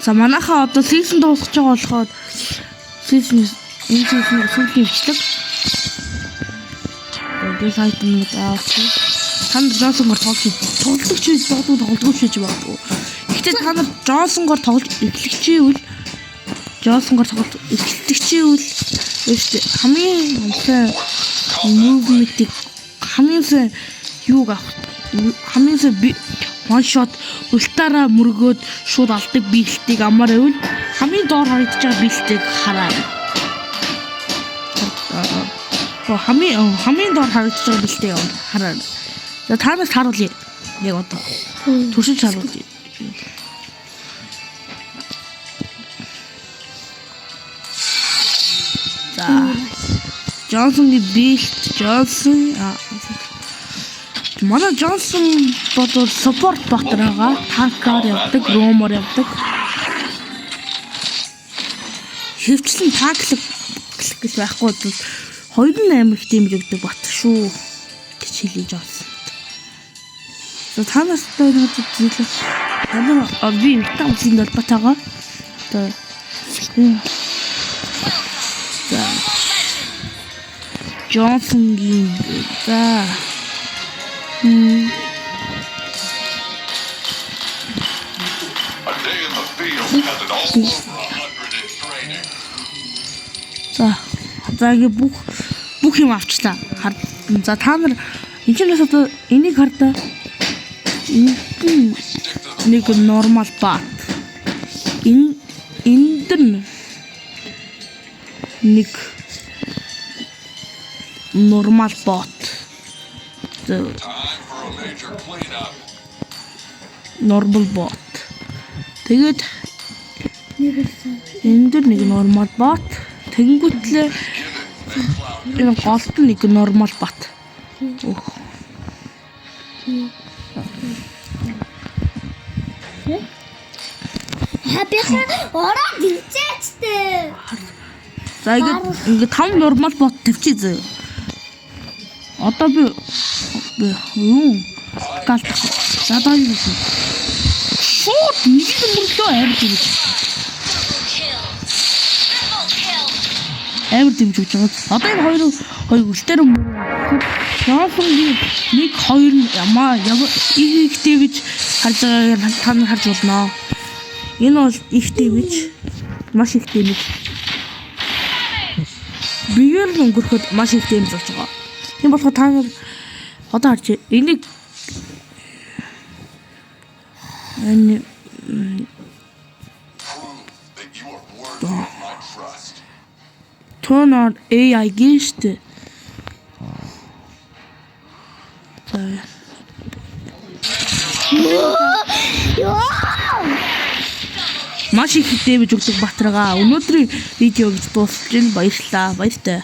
За манайхаа одоо season дуусах байгаа болохоор season энэ season сүүлийн бичлэг. Тэгээд айтем нэг аавч. Та нар Джонсонгоор тоглож хийж тоглож хийж баггүй. Гэхдээ та нар Джонсонгоор тоглож эхлэгчээвэл өштэй хамгийн сайн movement-ийг хамгийн сайн юуг авах хамгийн сайн one shot ултаараа мөргөөд шууд алдаг биелтийг амар байвал хамгийн доор харагдаж байгаа биелтийг хараа. Хамгийн доор харагдаж байгаа биелтийг хараа. За та нас харуулъя. Яг одоо туршиж харуулъя. За Джонсонгийн биелт Джонсон манай Джонсон бодвол support бот байгаа. Танкаар явдаг, роомор явдаг. Хөвчлэн таклик гэж байхгүй бол 2-8 их дэмж өгдөг бот шүү гэж хэлж авсан. За танаас одоо нэг зүйлээ одоо би тав зин батагаа. Одоо за Джонсонгийн за загийн бүх юм авчлаа. За та нар энэ ч бас одоо энийг хардаа. Нэг нормал бат. Энд нэг нормал бот. Normal bot. Тэгээд энд нэг нормал бот. Тэнгүүтлээ энэ голт нэг нормал бот. Хабиха ороо гинцээчтэй. За ингээд 5 нормал бот тавьчих зөө. Одоо би юу галт. За даа юу. Шууд нэг мөрлөө авч ирэх. Амар дэмжиж байгаа. Одоо энэ хоёр үлтээр Джонсонгийн 1-2 ямаа ихтэй гэж харж байгаа та нар харж болно. Энэ бол ихтэй гэж маш ихтэй нэг. Бигээр нь өнгөрөхөд маш ихтэй юм болж байгаа. Тийм болохоор та нар одоо харж энийг turn on AI гэнштэй. Маш их дэмж өгдөг батрагаа. Өнөөдрийн видео гэж дуусч байна. Баярлалаа. Баяртай.